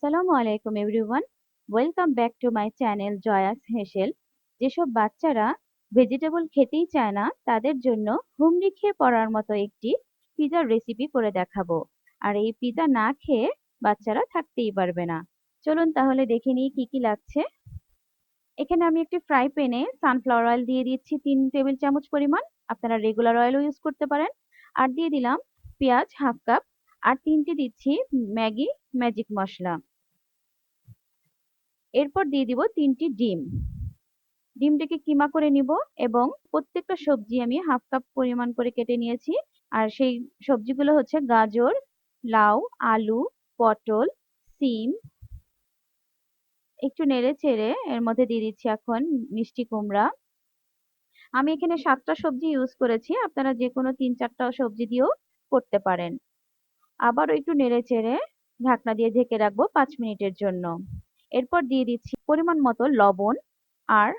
আসসালামু আলাইকুম everyone, welcome back to my channel জয়াস হেসেল। যেসব বাচ্চারা ভেজিটেবল খেতেই চায় না তাদের জন্য হুমড়ি খেয়ে পড়ার মতো একটি পিজার রেসিপি করে দেখাবো। আর এই পিজা না খেয়ে বাচ্চারা থাকতেই পারবে না। চলুন তাহলে দেখে নিই কি কি লাগছে। এখানে আমি একটি ফ্রাই প্যানে সানফ্লাওয়ার অয়েল দিয়ে দিচ্ছি 3 টেবিল চামচ পরিমাণ। আপনারা রেগুলার অয়েলও ইউজ করতে পারেন। আর দিয়ে দিলাম পেঁয়াজ হাফ কাপ, আর 3টে দিচ্ছি ম্যাগি ম্যাজিক মশলা। এরপর দিয়ে দিব 3টি ডিম। ডিমটাকে কিমা করে নিব এবং প্রত্যেকটা সবজি আমি হাফ কাপ পরিমাণ করে কেটে নিয়েছি। আর সেই সবজিগুলো হচ্ছে গাজর, লাউ, আলু, পটল, সিম। একটু নেড়ে চেড়ে এর মধ্যে দিয়ে দিচ্ছি এখন মিষ্টি কুমড়া। আমি এখানে 7টা সবজি ইউজ করেছি, আপনারা যে কোনো 3-4টা সবজি দিয়েও করতে পারেন। আবারও একটু নেড়ে চেড়ে ঢাকনা দিয়ে ঢেকে রাখবো 5 মিনিটের জন্য। এরপর দিয়ে দিচ্ছি পরিমাণ মতো লবণ আর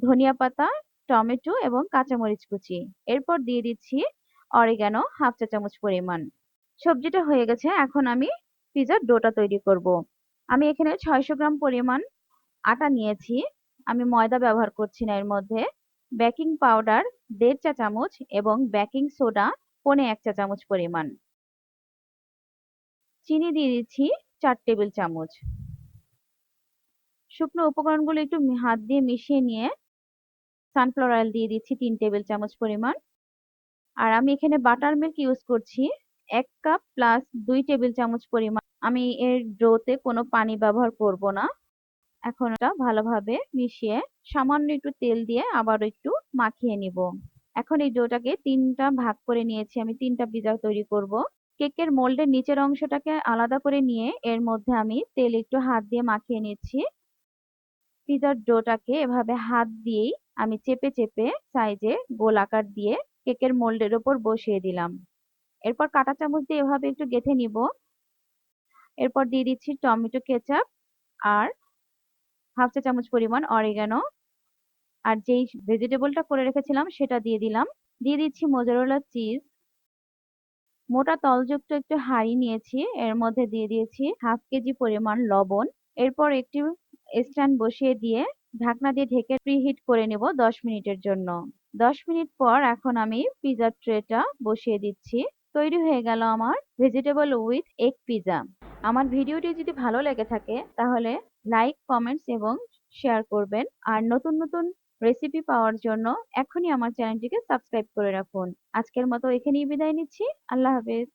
ধনিয়া পাতা, টমেটো এবং কাঁচামরিচ কুচি। এরপর দিয়ে দিচ্ছি অরিগানো হাফ চা চামচ পরিমাণ। সবজিটা হয়ে গেছে, এখন আমি পিজার ডোটা তৈরি করব। আমি এখানে 600 গ্রাম পরিমাণ আটা নিয়েছি। আমি ময়দা ব্যবহার করছি না এর মধ্যে। বেকিং পাউডার 1.5 চা চামচ এবং বেকিং সোডা 1.25 চা চামচ পরিমাণ। চিনি দিয়ে দিচ্ছি 4 টেবিল চামচ। শুকনো উপকরণগুলো একটু হাত দিয়ে মিশিয়ে নিয়ে সানফ্লাওয়ার অয়েল দিয়ে দিচ্ছি 3 টেবিল চামচ পরিমাণ। আর আমি এখানে বাটার মিল্ক ইউজ করছি 1 কাপ প্লাস 2 টেবিল চামচ পরিমাণ। আমি এর ডোতে কোনো পানি ব্যবহার করব না। এখন এটা ভালোভাবে মিশিয়ে সামান্য একটু তেল দিয়ে আবার একটু মাখিয়ে নিব। এখন এই ডোটাকে 3টা ভাগ করে নিয়েছি, আমি 3টা পিজা তৈরি করব। কেকের মোল্ডের নিচের অংশটাকে আলাদা করে নিয়ে এর মধ্যে আমি তেল একটু হাত দিয়ে মাখিয়ে নিচ্ছি। পিজার ডোটাকে এভাবে হাত দিয়েই আমি চেপে চেপে সাইজে গোল আকার দিয়ে কেকের মোল্ডের ওপর বসিয়ে দিলাম। এরপর কাঁটা চামচ দিয়ে এভাবে একটু গেঁথে নিব। এরপর দিয়ে দিচ্ছি টমেটো কেচাপ আর হাফ চা চামচ পরিমাণ অরিগানো। আর যেই ভেজিটেবলটা করে রেখেছিলাম সেটা দিয়ে দিলাম। দিয়ে দিচ্ছি মোজারেলা চিজ। মোটা তলযুক্ত একটু হাঁড়ি নিয়েছি, এর মধ্যে দিয়ে দিয়েছি হাফ কেজি পরিমাণ লবণ। এরপর একটি স্ট্যান্ড বসিয়ে দিয়ে ঢাকনা দিয়ে ঢেকে প্রিহিট করে নেব 10 মিনিটের জন্য। 10 মিনিট পর এখন আমি পিজার ট্রেটা বসিয়ে দিচ্ছি। তৈরি হয়ে গেল আমার ভেজিটেবল উইথ এগ পিজা। আমার ভিডিওটি যদি ভালো লেগে থাকে তাহলে লাইক, কমেন্টস এবং শেয়ার করবেন। আর নতুন নতুন রেসিপি পাওয়ার জন্য এখনই আমার চ্যানেলটিকে সাবস্ক্রাইব করে রাখুন। আজকের মতো এখানেই বিদায় নিচ্ছি। আল্লাহ হাফেজ।